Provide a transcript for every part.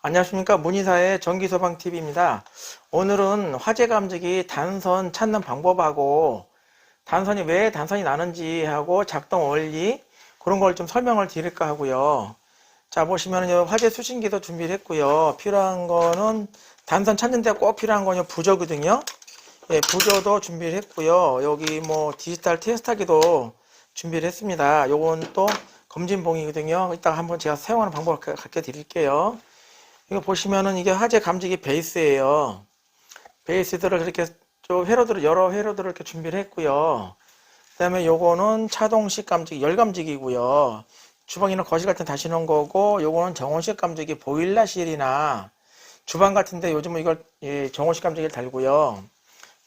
안녕하십니까. 문의사의 전기소방TV입니다. 오늘은 화재 감지기 단선 찾는 방법하고 단선이 왜 단선이 나는지 하고 작동 원리 그런 걸 좀 설명을 드릴까 하고요. 자, 보시면 화재 수신기도 준비를 했고요. 필요한 거는 단선 찾는 데 꼭 필요한 거는 부저거든요. 예, 부저도 준비를 했고요. 여기 뭐 디지털 테스트하기도 준비를 했습니다. 요건 또 검진봉이거든요. 이따가 한번 제가 사용하는 방법을 가르쳐 드릴게요. 이거 보시면은 이게 화재 감지기 베이스예요. 베이스들을 이렇게 좀 회로들을 여러 회로들을 이렇게 준비를 했고요. 그다음에 요거는 차동식 감지기 열 감지기고요. 주방이나 거실 같은 데 다시는 거고, 요거는 정온식 감지기 보일러실이나 주방 같은데 요즘은 이걸 정온식 감지기를 달고요.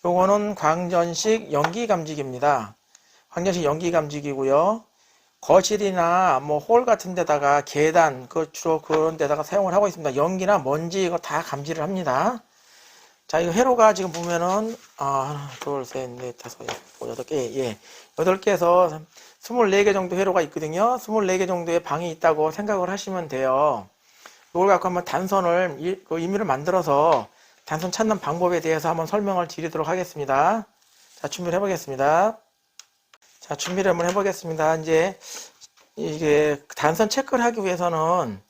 요거는 광전식 연기 감지기입니다. 광전식 연기 감지기고요. 거실이나 뭐 홀 같은 데다가 계단 주로 그런 데다가 사용을 하고 있습니다. 연기나 먼지 이거 다 감지를 합니다. 자, 이거 회로가 지금 보면은 하나, 둘, 셋, 넷, 다섯, 여섯 개, 예, 8개에서 24개 정도 회로가 있거든요. 24개 정도의 방이 있다고 생각을 하시면 돼요. 이걸 갖고 한번 단선을 임의를 만들어서 단선 찾는 방법에 대해서 한번 설명을 드리도록 하겠습니다. 자, 준비를 해보겠습니다. 자, 준비를 한번 해보겠습니다. 이제 이게 단선 체크를 하기 위해서는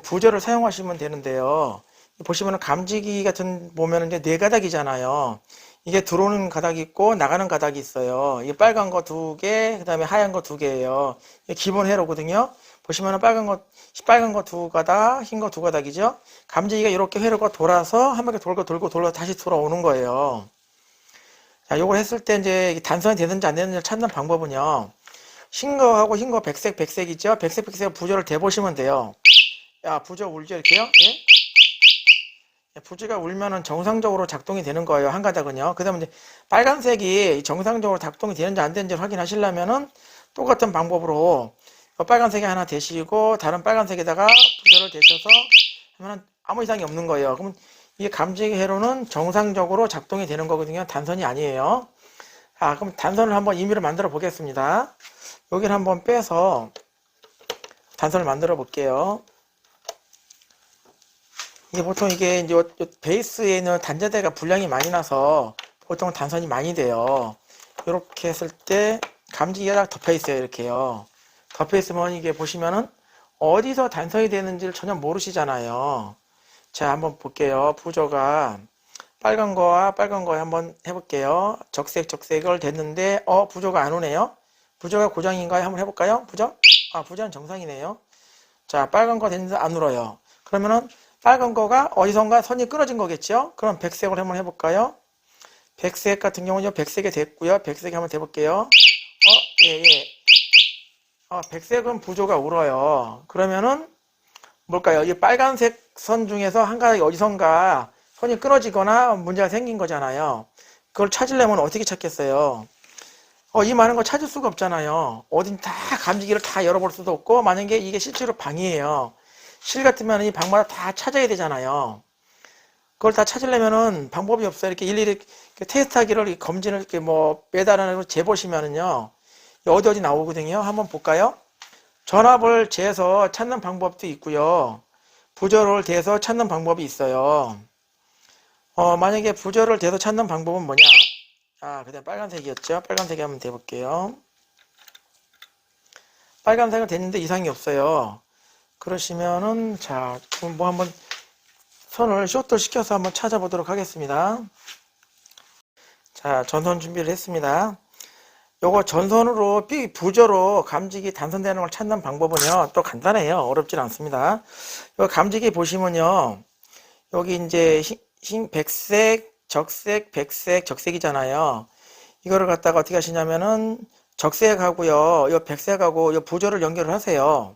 부저를 사용하시면 되는데요. 보시면 감지기 같은 보면 이제 네 가닥이잖아요. 이게 들어오는 가닥이 있고 나가는 가닥이 있어요. 이게 빨간 거 두 개, 그 다음에 하얀 거 두 개예요. 이게 기본 회로거든요. 보시면 빨간 거 두 가닥, 흰 거 두 가닥이죠. 감지기가 이렇게 회로가 돌아서 한 바퀴 돌고 돌고 돌고 다시 돌아오는 거예요. 자, 요걸 했을 때 이제 단선이 되는지 안 되는지 찾는 방법은요. 흰 거하고 흰 거 백색 있죠? 백색 부저를 대보시면 돼요. 야, 부저 울죠? 이렇게요? 예? 부지가 울면은 정상적으로 작동이 되는 거예요. 한 가닥은요. 그 다음에 이제 빨간색이 정상적으로 작동이 되는지 안 되는지 확인하시려면은 똑같은 방법으로 빨간색이 하나 대시고 다른 빨간색에다가 부저를 대셔서 하면 아무 이상이 없는 거예요. 그럼 이게 감지기 회로는 정상적으로 작동이 되는 거거든요. 단선이 아니에요. 그럼 단선을 한번 임의로 만들어 보겠습니다. 여기를 한번 빼서 단선을 만들어 볼게요. 이게 보통 이게 이제 베이스에 있는 단자대가 분량이 많이 나서 보통 단선이 많이 돼요. 이렇게 했을 때 감지기가 딱 덮여 있어요. 이렇게요. 덮여 있으면 이게 보시면은 어디서 단선이 되는지를 전혀 모르시잖아요. 자, 한번 볼게요. 부저가 빨간 거와 빨간 거에 한번 해볼게요. 적색을 됐는데 부저가 안 오네요. 부저가 고장인가요? 한번 해볼까요? 부저는 정상이네요. 자, 빨간 거 됐는데 안 울어요. 그러면은 빨간 거가 어디선가 선이 끊어진 거겠죠? 그럼 백색을 한번 해볼까요? 백색 같은 경우는 백색이 됐고요. 백색이 한번 해볼게요. 예. 백색은 부조가 울어요. 그러면은 뭘까요? 이 빨간색 선 중에서 한 가닥이 어디선가 선이 끊어지거나 문제가 생긴 거잖아요. 그걸 찾으려면 어떻게 찾겠어요? 이 많은 거 찾을 수가 없잖아요. 어딘 다 감지기를 다 열어볼 수도 없고, 만약에 이게 실제로 방이에요. 실 같으면 이 방마다 다 찾아야 되잖아요. 그걸 다 찾으려면은 방법이 없어요. 이렇게 일일이 테스트하기를 검진을 이렇게 뭐 매달아내고 재보시면은요. 어디 나오거든요. 한번 볼까요? 전압을 재서 찾는 방법도 있고요. 부저를 대서 찾는 방법이 있어요. 만약에 부저를 대서 찾는 방법은 뭐냐? 그다음 빨간색이었죠? 빨간색에 한번 대볼게요. 빨간색은 됐는데 이상이 없어요. 그러시면은, 자, 뭐 한번 선을 숏도 시켜서 한번 찾아보도록 하겠습니다. 자, 전선 준비를 했습니다. 요거 전선으로 부저로 감지기 단선되는 걸 찾는 방법은요, 또 간단해요. 어렵진 않습니다. 요 감지기 보시면요, 여기 이제 흰 백색, 적색, 백색, 적색이잖아요. 이거를 갖다가 어떻게 하시냐면은 적색하고요, 요 백색하고 요 부저를 연결을 하세요.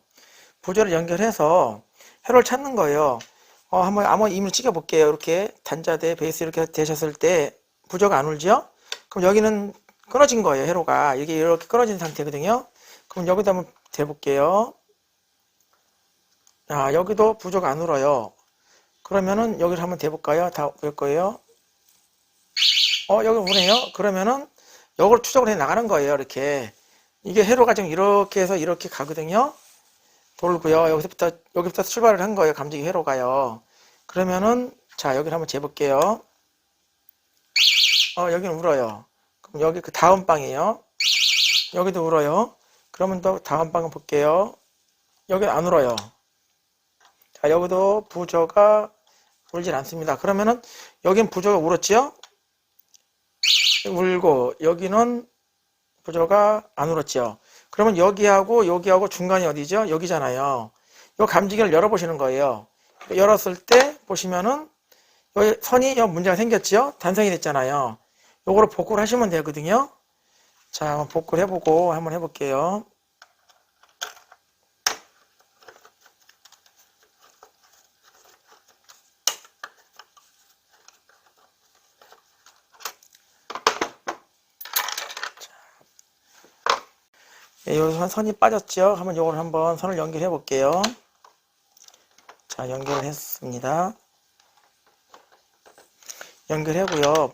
부저를 연결해서 회로를 찾는 거예요. 한번 임을 찍어 볼게요. 이렇게 단자대 베이스 이렇게 되셨을 때 부저가 안 울죠? 그럼 여기는 끊어진 거예요. 회로가 이게 이렇게 끊어진 상태거든요. 그럼 여기다 한번 대볼게요. 여기도 부저가 안 울어요. 그러면은 여기를 한번 대볼까요? 다 올 거예요. 여기 오네요. 그러면은 이걸 추적을 해 나가는 거예요. 이렇게 이게 회로가 지금 이렇게 해서 이렇게 가거든요. 돌고요. 여기부터 출발을 한 거예요. 감지기 회로가요. 그러면은, 자, 여기를 한번 재볼게요. 여기는 울어요. 그럼 여기 그 다음 방이에요. 여기도 울어요. 그러면 또 다음 방을 볼게요. 여기는 안 울어요. 자, 여기도 부저가 울질 않습니다. 그러면은, 여긴 부저가 울었지요? 울고, 여기는 부저가 안 울었죠. 그러면 여기하고 중간이 어디죠? 여기잖아요. 이 감지기를 열어보시는 거예요. 열었을 때 보시면은 여기 선이 문제가 생겼죠? 단선이 됐잖아요. 요거를 복구를 하시면 되거든요. 자, 한번 복구를 해보고 한번 해볼게요. 네, 요 선이 빠졌죠? 한번 요걸 한번 선을 연결해 볼게요. 자, 연결을 했습니다. 연결하고요.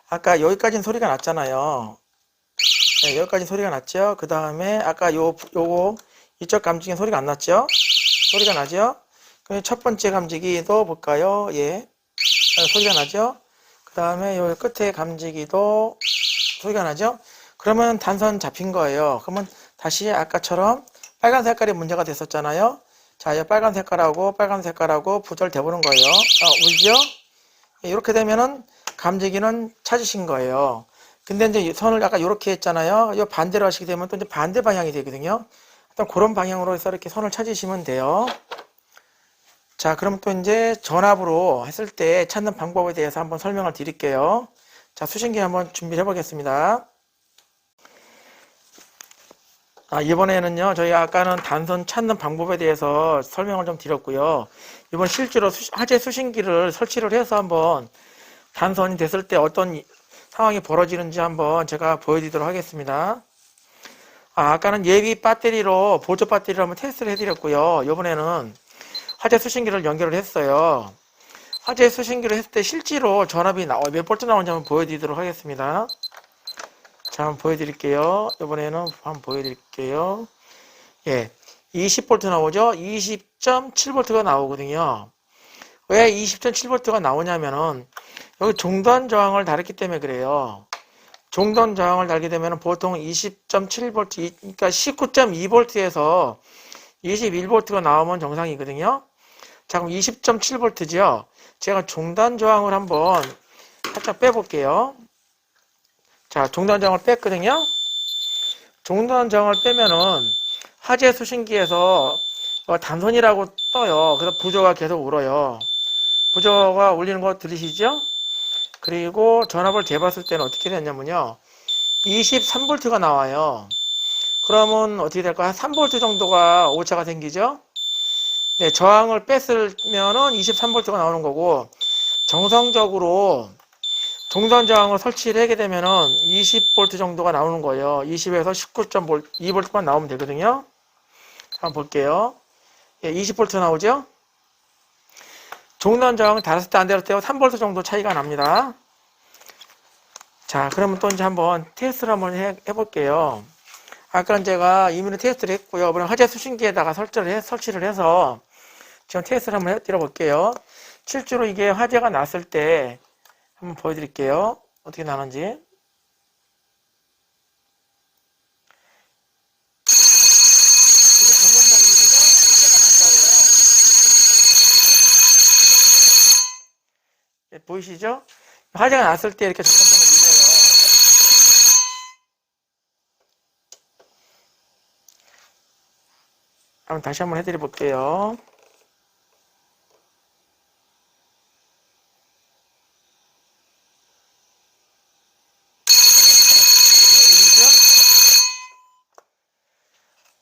아까 여기까지는 소리가 났잖아요. 네, 여기까지 소리가 났죠? 그 다음에 아까 요거 이쪽 감지기는 소리가 안 났죠? 소리가 나죠? 그럼 첫 번째 감지기도 볼까요? 예. 소리가 나죠? 그 다음에 요 끝에 감지기도 소리가 나죠? 그러면 단선 잡힌 거예요. 그러면 다시 아까처럼 빨간 색깔이 문제가 됐었잖아요. 자, 이 빨간 색깔하고 부절돼 보는 거예요. 울죠? 이렇게 되면은 감지기는 찾으신 거예요. 근데 이제 선을 아까 이렇게 했잖아요. 이 반대로 하시게 되면 또 이제 반대 방향이 되거든요. 일단 그런 방향으로 해서 이렇게 선을 찾으시면 돼요. 자, 그럼 또 이제 전압으로 했을 때 찾는 방법에 대해서 한번 설명을 드릴게요. 자, 수신기 한번 준비해 보겠습니다. 이번에는요, 저희가 아까는 단선 찾는 방법에 대해서 설명을 좀 드렸고요. 이번 실제로 화재 수신기를 설치를 해서 한번 단선이 됐을 때 어떤 상황이 벌어지는지 한번 제가 보여드리도록 하겠습니다. 아까는 예비 배터리로, 보조 배터리로 한번 테스트를 해드렸고요. 이번에는 화재 수신기를 연결을 했어요. 화재 수신기를 했을 때 실제로 전압이 몇 볼트 나오는지 한번 보여드리도록 하겠습니다. 자, 한번 보여드릴게요. 이번에는 한번 보여드릴게요. 예, 20V 나오죠? 20.7V가 나오거든요. 왜 20.7V가 나오냐면은 여기 종단 저항을 달았기 때문에 그래요. 종단 저항을 달게 되면 보통 20.7V, 그러니까 19.2V에서 21V가 나오면 정상이거든요. 자, 그럼 20.7V죠. 제가 종단 저항을 한번 살짝 빼볼게요. 자, 종단 저항을 뺐거든요. 종단 저항을 빼면은 화재 수신기에서 단선이라고 떠요. 그래서 부저가 계속 울어요. 부저가 울리는 거 들리시죠? 그리고 전압을 재봤을 때는 어떻게 됐냐면요. 23V가 나와요. 그러면 어떻게 될까요? 한 3V 정도가 오차가 생기죠? 네, 저항을 뺐으면은 23V가 나오는 거고, 정상적으로 종단 저항을 설치를 하게 되면은 20V 정도가 나오는 거예요. 20에서 19.2V만 나오면 되거든요. 한번 볼게요. 예, 20V 나오죠? 종단 저항을 달았을 때 안 달았을 때 3V 정도 차이가 납니다. 자, 그러면 또 이제 한번 테스트를 한번 해볼게요. 아까 제가 이미는 테스트를 했고요. 이번에 화재 수신기에다가 설치를 해서 지금 테스트를 한번 해드려 볼게요. 실제로 이게 화재가 났을 때 한번 보여드릴게요. 어떻게 나는지. 이게 점검봉이고요. 화재가 난 거예요. 네, 보이시죠? 화재가 났을 때 이렇게 점검봉을 울려요. 다시 한번 해드려 볼게요.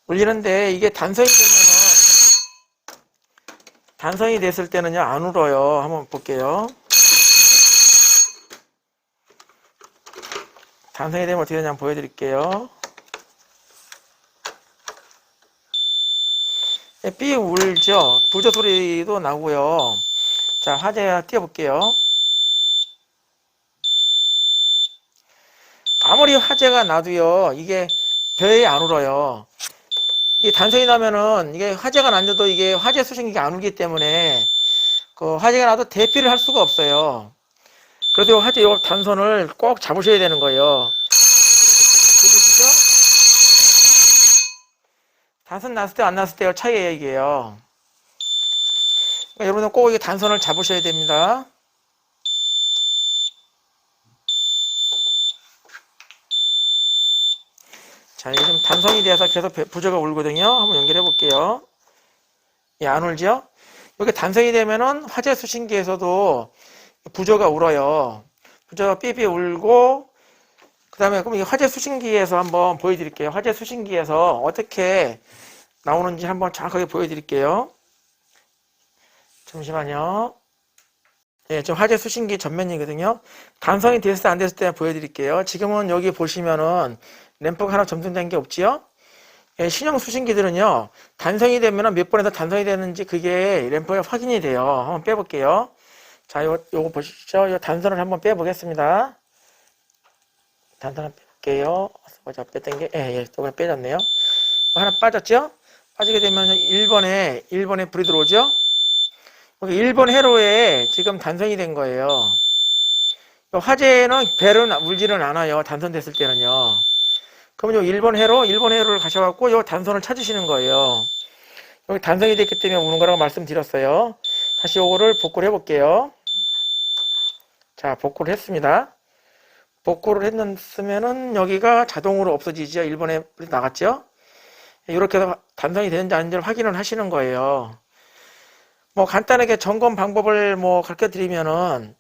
울리는데 이게 단선이 됐을 때는요 안 울어요. 한번 볼게요. 단선이 되면 어떻게 되냐 한번 보여드릴게요. 삐 울죠. 부저 소리도 나고요. 자, 화재 띄워볼게요. 아무리 화재가 나도요 이게 벼에 안 울어요. 이게 단선이 나면은 이게 화재가 난데도 이게 화재 수신기가 안 울기 때문에 그 화재가 나도 대피를 할 수가 없어요. 그래도 화재 요 단선을 꼭 잡으셔야 되는 거예요. 들리시죠? 단선 났을 때 안 났을 때의 차이예요, 이게요. 그러니까 여러분은 꼭 이 단선을 잡으셔야 됩니다. 자, 이게 좀 단선이 돼서 계속 부저가 울거든요. 한번 연결해 볼게요. 예, 안 울죠? 이게 단선이 되면은 화재 수신기에서도 부저가 울어요. 부저가 삐삐 울고, 그 다음에 그럼 이 화재 수신기에서 한번 보여드릴게요. 화재 수신기에서 어떻게 나오는지 한번 정확하게 보여드릴게요. 잠시만요. 예, 지금 화재 수신기 전면이거든요. 단선이 됐을 때 안 됐을 때 보여드릴게요. 지금은 여기 보시면은 램프가 하나 점등된 게 없지요? 예, 신형 수신기들은요, 단선이 되면은 몇 번에서 단선이 되는지 그게 램프가 확인이 돼요. 한번 빼볼게요. 자, 요거 보시죠. 요 단선을 한번 빼보겠습니다. 단선 한번 빼볼게요. 자, 뺐던 게, 예, 또 그냥 빼졌네요. 하나 빠졌죠? 빠지게 되면 1번에 불이 들어오죠? 여기 1번 회로에 지금 단선이 된 거예요. 화재는 벨은 울지는 않아요. 단선됐을 때는요. 그러면 요 1번 회로를 가셔갖고 요 단선을 찾으시는 거예요. 여기 단선이 됐기 때문에 우는 거라고 말씀드렸어요. 다시 요거를 복구를 해볼게요. 자, 복구를 했습니다. 복구를 했으면은 여기가 자동으로 없어지죠. 1번에 나갔죠. 이렇게 해서 단선이 되는지 아닌지를 확인을 하시는 거예요. 뭐 간단하게 점검 방법을 뭐 가르쳐 드리면은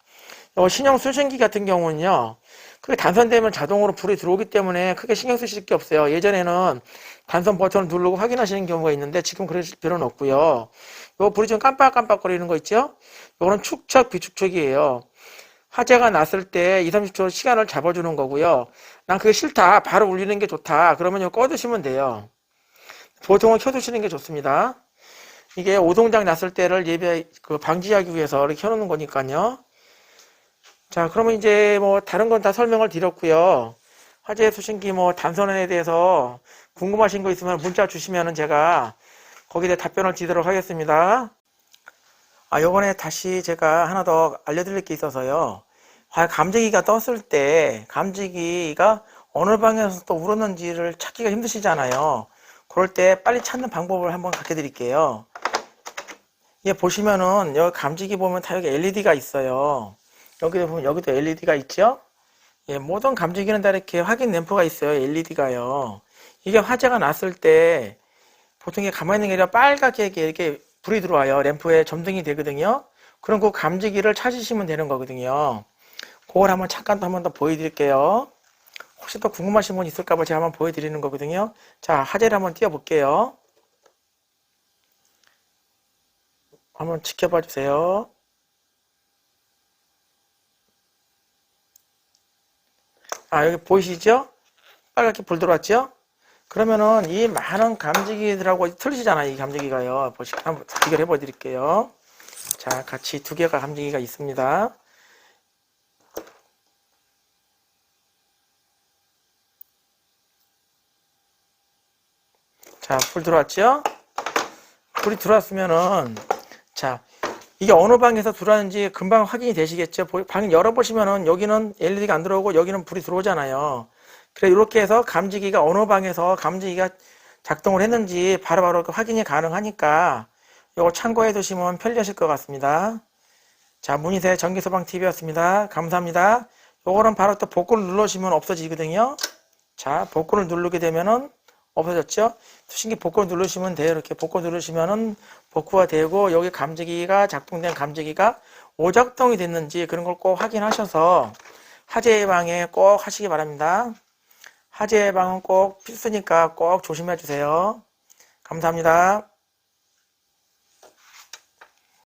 신형 수신기 같은 경우는요, 그게 단선되면 자동으로 불이 들어오기 때문에 크게 신경 쓰실 게 없어요. 예전에는 단선 버튼을 누르고 확인하시는 경우가 있는데 지금 그러실 필요는 없고요. 요 불이 좀 깜빡깜빡거리는 거 있죠? 요거는 축척, 비축척이에요. 화재가 났을 때 2, 30초 시간을 잡아주는 거고요. 난 그게 싫다, 바로 울리는 게 좋다, 그러면 이거 꺼두시면 돼요. 보통은 켜두시는 게 좋습니다. 이게 오동작 났을 때를 방지하기 위해서 이렇게 켜놓는 거니까요. 자, 그러면 이제 뭐 다른 건 다 설명을 드렸고요. 화재 수신기 뭐 단선에 대해서 궁금하신 거 있으면 문자 주시면은 제가 거기에 대해 답변을 드리도록 하겠습니다. 요번에 다시 제가 하나 더 알려드릴 게 있어서요. 감지기가 떴을 때 감지기가 어느 방향에서 또 울었는지를 찾기가 힘드시잖아요. 그럴 때 빨리 찾는 방법을 한번 가르쳐 드릴게요. 예, 보시면은 여기 감지기 보면 다 여기 LED가 있어요. 여기도 보면 여기도 LED가 있죠? 예, 모든 감지기는 다 이렇게 확인 램프가 있어요. LED가요. 이게 화재가 났을 때 보통 이게 가만히 있는 게 아니라 빨갛게 이렇게 불이 들어와요. 램프에 점등이 되거든요. 그럼 그 감지기를 찾으시면 되는 거거든요. 그걸 한번 잠깐 한 번 더 보여드릴게요. 혹시 또 궁금하신 분 있을까봐 제가 한번 보여드리는 거거든요. 자, 화재를 한번 띄워볼게요. 한번 지켜봐 주세요. 여기 보이시죠? 빨갛게 불 들어왔죠? 그러면은 이 많은 감지기들하고 틀리시잖아요. 이 감지기가요. 한번 비교를 해보 드릴게요. 자, 같이 두 개가 감지기가 있습니다. 자, 불 들어왔죠? 불이 들어왔으면은, 자, 이게 어느 방에서 들어왔는지 금방 확인이 되시겠죠? 방 열어보시면은 여기는 LED가 안 들어오고 여기는 불이 들어오잖아요. 그래, 이렇게 해서 감지기가 어느 방에서 감지기가 작동을 했는지 바로바로 확인이 가능하니까 이거 참고해 두시면 편리하실 것 같습니다. 자, 문희세 전기소방TV였습니다. 감사합니다. 요거는 바로 또 복구를 눌러주시면 없어지거든요. 자, 복구를 누르게 되면은 없어졌죠? 수신기 복구 누르시면 돼요. 이렇게 복구 누르시면은 복구가 되고, 여기 감지기가 작동된 감지기가 오작동이 됐는지 그런 걸 꼭 확인하셔서 화재 예방에 꼭 하시기 바랍니다. 화재 예방은 꼭 필수니까 꼭 조심해 주세요. 감사합니다.